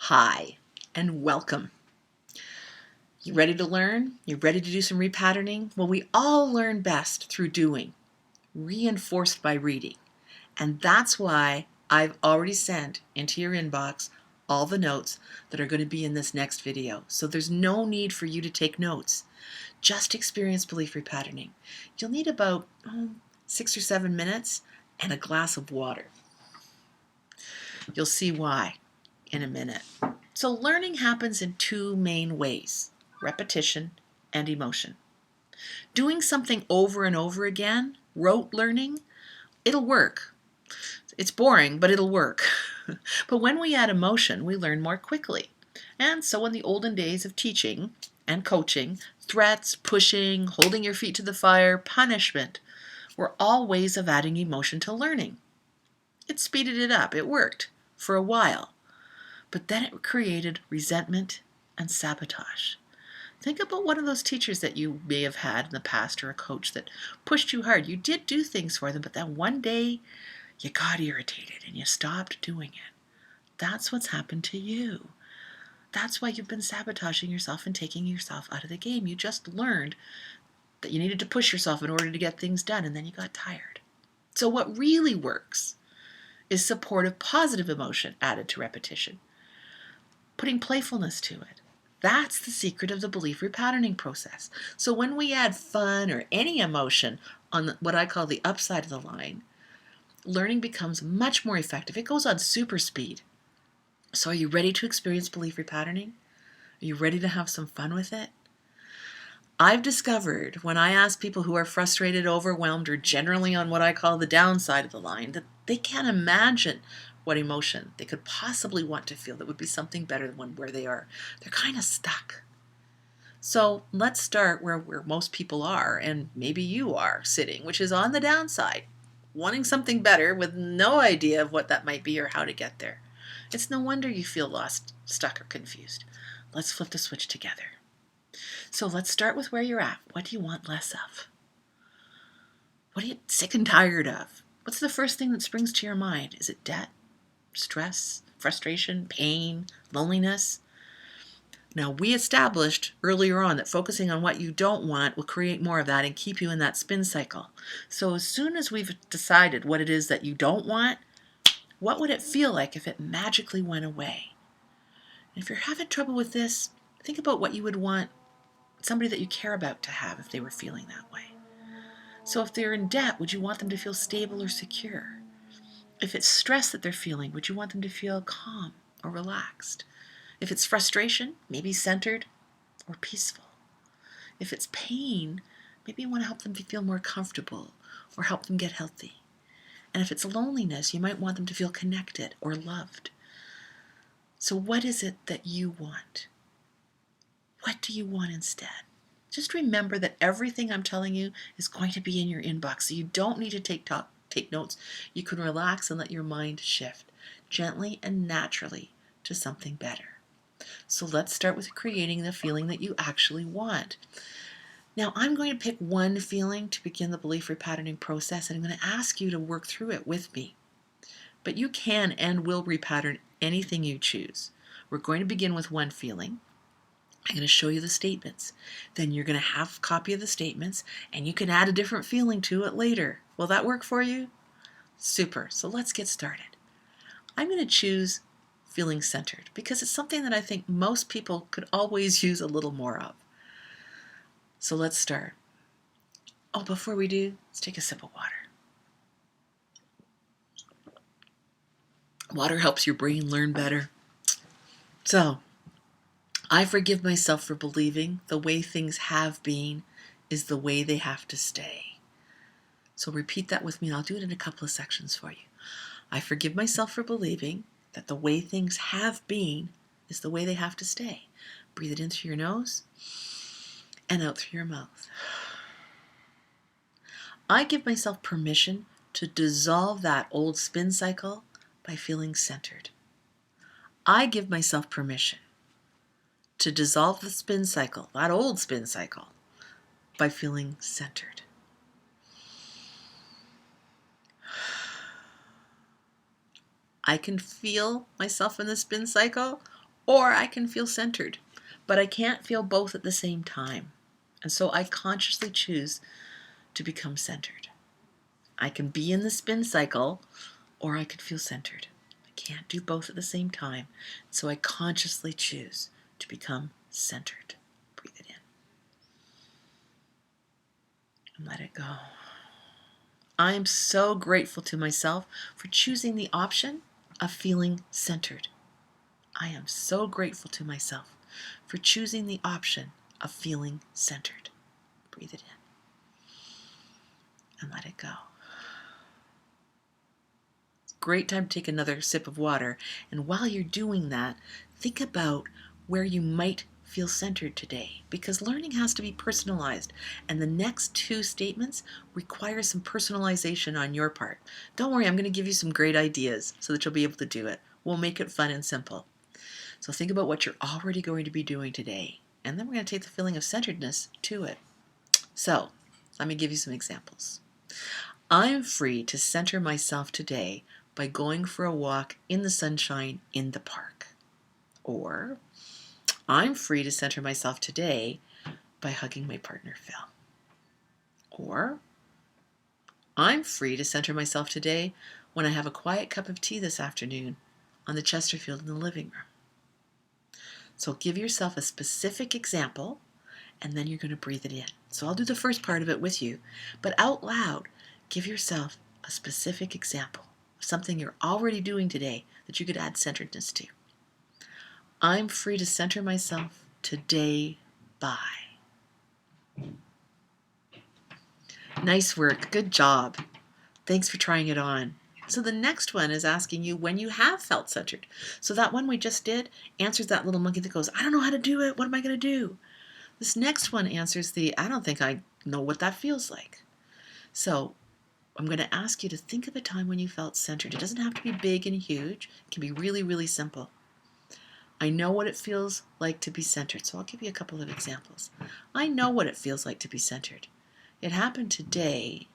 Hi, and welcome. You ready to learn? You ready to do some repatterning? Well, we all learn best through doing, reinforced by reading. And that's why I've already sent into your inbox all the notes that are going to be in this next video. So there's no need for you to take notes. Just experience belief repatterning. You'll need about 6 or 7 minutes and a glass of water. You'll see why in a minute. So learning happens in two main ways: repetition and emotion. Doing something over and over again, rote learning, it'll work. It's boring, but it'll work. But when we add emotion, we learn more quickly. And so in the olden days of teaching and coaching, threats, pushing, holding your feet to the fire, punishment were all ways of adding emotion to learning. It speeded it up. It worked for a while. But then it created resentment and sabotage. Think about one of those teachers that you may have had in the past, or a coach that pushed you hard. You did do things for them, but then one day you got irritated and you stopped doing it. That's what's happened to you. That's why you've been sabotaging yourself and taking yourself out of the game. You just learned that you needed to push yourself in order to get things done, and then you got tired. So what really works is supportive, positive emotion added to repetition, putting playfulness to it. That's the secret of the belief repatterning process. So when we add fun or any emotion on what I call the upside of the line, learning becomes much more effective. It goes on super speed. So are you ready to experience belief repatterning? Are you ready to have some fun with it? I've discovered when I ask people who are frustrated, overwhelmed, or generally on what I call the downside of the line, that they can't imagine what emotion they could possibly want to feel that would be something better than where they are. They're kind of stuck. So let's start where most people are, and maybe you are sitting, which is on the downside, wanting something better with no idea of what that might be or how to get there. It's no wonder you feel lost, stuck, or confused. Let's flip the switch together. So let's start with where you're at. What do you want less of? What are you sick and tired of? What's the first thing that springs to your mind? Is it debt, stress, frustration, pain, loneliness? Now, we established earlier on that focusing on what you don't want will create more of that and keep you in that spin cycle. So as soon as we've decided what it is that you don't want, what would it feel like if it magically went away? And if you're having trouble with this, think about what you would want somebody that you care about to have if they were feeling that way. So if they're in debt, would you want them to feel stable or secure? If it's stress that they're feeling, would you want them to feel calm or relaxed? If it's frustration, maybe centered or peaceful. If it's pain, maybe you want to help them to feel more comfortable or help them get healthy. And if it's loneliness, you might want them to feel connected or loved. So what is it that you want? What do you want instead? Just remember that everything I'm telling you is going to be in your inbox, so you don't need to take notes. You can relax and let your mind shift gently and naturally to something better. So let's start with creating the feeling that you actually want. Now, I'm going to pick one feeling to begin the belief repatterning process, and I'm going to ask you to work through it with me. But you can and will repattern anything you choose. We're going to begin with one feeling. I'm going to show you the statements. Then you're going to have a copy of the statements, and you can add a different feeling to it later. Will that work for you? Super. So let's get started. I'm going to choose feeling centered because it's something that I think most people could always use a little more of. So let's start. Oh, before we do, let's take a sip of water. Water helps your brain learn better. So, I forgive myself for believing the way things have been is the way they have to stay. So repeat that with me, and I'll do it in a couple of sections for you. I forgive myself for believing that the way things have been is the way they have to stay. Breathe it in through your nose and out through your mouth. I give myself permission to dissolve that old spin cycle by feeling centered. I give myself permission to dissolve the spin cycle, that old spin cycle, by feeling centered. I can feel myself in the spin cycle, Or I can feel centered, but I can't feel both at the same time. And so I consciously choose to become centered. I can be in the spin cycle, or I could feel centered. I can't do both at the same time. So I consciously choose to become centered. Breathe it in and let it go. I am so grateful to myself for choosing the option of feeling centered. I am so grateful to myself for choosing the option of feeling centered. Breathe it in and let it go. It's a great time to take another sip of water. And while you're doing that, think about where you might feel centered today, because learning has to be personalized, and the next two statements require some personalization on your part. Don't worry, I'm going to give you some great ideas so that you'll be able to do it. We'll make it fun and simple. So think about what you're already going to be doing today, and then we're going to take the feeling of centeredness to it. So let me give you some examples. I'm free to center myself today by going for a walk in the sunshine in the park. Or I'm free to center myself today by hugging my partner, Phil. Or I'm free to center myself today when I have a quiet cup of tea this afternoon on the Chesterfield in the living room. So give yourself a specific example, and then you're going to breathe it in. So I'll do the first part of it with you, but out loud, give yourself a specific example of something you're already doing today that you could add centeredness to. I'm free to center myself today by. Nice work. Good job. Thanks for trying it on. So the next one is asking you when you have felt centered. So that one we just did answers that little monkey that goes, I don't know how to do it. What am I going to do? This next one answers the, I don't think I know what that feels like. So I'm going to ask you to think of a time when you felt centered. It doesn't have to be big and huge. It can be really, really simple. I know what it feels like to be centered. So I'll give you a couple of examples. I know what it feels like to be centered. It happened today.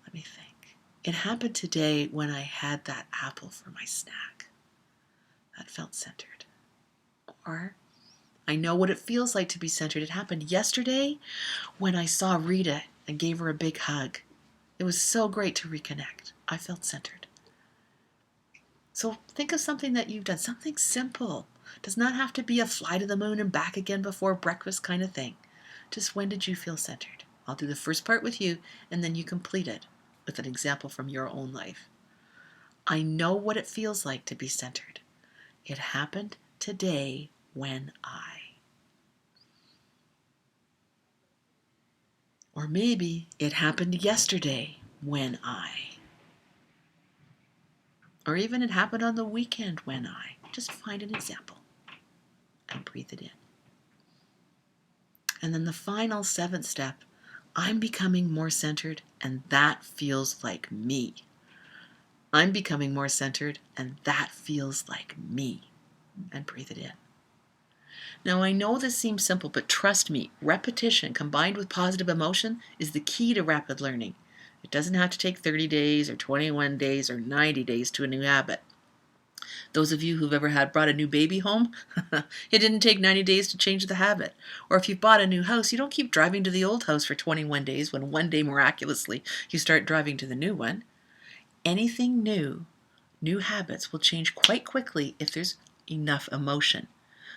Let me think. It happened today when I had that apple for my snack. That felt centered. Or I know what it feels like to be centered. It happened yesterday when I saw Rita and gave her a big hug. It was so great to reconnect. I felt centered. So think of something that you've done, something simple. It does not have to be a fly to the moon and back again before breakfast kind of thing. Just when did you feel centered? I'll do the first part with you, and then you complete it with an example from your own life. I know what it feels like to be centered. It happened today when I. Or maybe it happened yesterday when I. Or even it happened on the weekend when I. Just find an example and breathe it in. And then the final seventh step, I'm becoming more centered, and that feels like me. I'm becoming more centered, and that feels like me. And breathe it in. Now, I know this seems simple, but trust me, repetition combined with positive emotion is the key to rapid learning. It doesn't have to take 30 days or 21 days or 90 days to a new habit. Those of you who've ever brought a new baby home, it didn't take 90 days to change the habit. Or if you've bought a new house, you don't keep driving to the old house for 21 days when one day miraculously you start driving to the new one. Anything new, new habits will change quite quickly if there's enough emotion.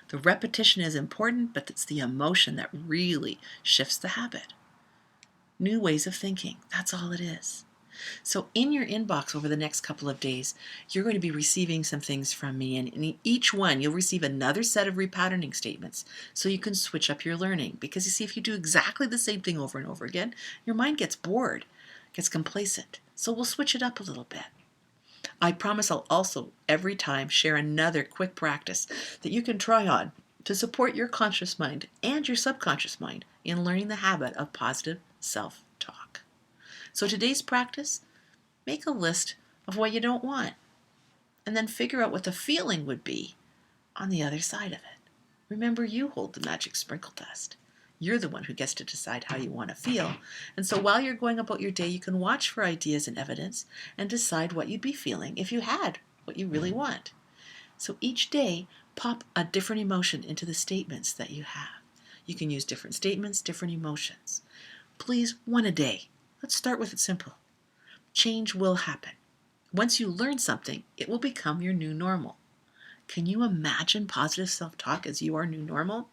The repetition is important, but it's the emotion that really shifts the habit. New ways of thinking, that's all it is. So in your inbox over the next couple of days, you're going to be receiving some things from me, and in each one you'll receive another set of repatterning statements so you can switch up your learning. Because you see, if you do exactly the same thing over and over again, your mind gets bored, gets complacent. So we'll switch it up a little bit. I promise I'll also every time share another quick practice that you can try on to support your conscious mind and your subconscious mind in learning the habit of positive self-talk. So today's practice, make a list of what you don't want, and then figure out what the feeling would be on the other side of it. Remember, you hold the magic sprinkle test. You're the one who gets to decide how you want to feel. And so while you're going about your day, you can watch for ideas and evidence and decide what you'd be feeling if you had what you really want. So each day, pop a different emotion into the statements that you have. You can use different statements, different emotions. Please, one a day. Let's start with it simple. Change will happen. Once you learn something, it will become your new normal. Can you imagine positive self-talk as your new normal?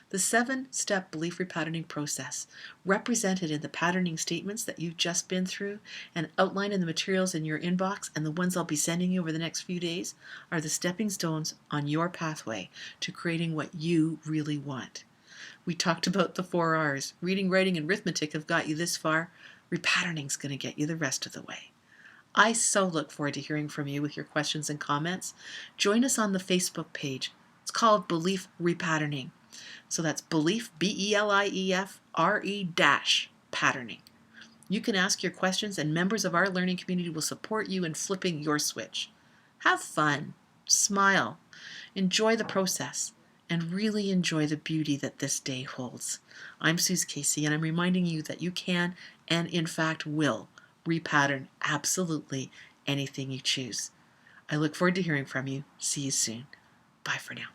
The 7-step belief repatterning process, represented in the patterning statements that you've just been through and outlined in the materials in your inbox and the ones I'll be sending you over the next few days, are the stepping stones on your pathway to creating what you really want. We talked about the 4 R's. Reading, writing, and arithmetic have got you this far. Repatterning's going to get you the rest of the way. I so look forward to hearing from you with your questions and comments. Join us on the Facebook page. It's called Belief Repatterning. So that's belief, B-E-L-I-E-F-R-E dash patterning. You can ask your questions and members of our learning community will support you in flipping your switch. Have fun, smile, enjoy the process, and really enjoy the beauty that this day holds. I'm Suze Casey, and I'm reminding you that you can and in fact will repattern absolutely anything you choose. I look forward to hearing from you. See you soon. Bye for now.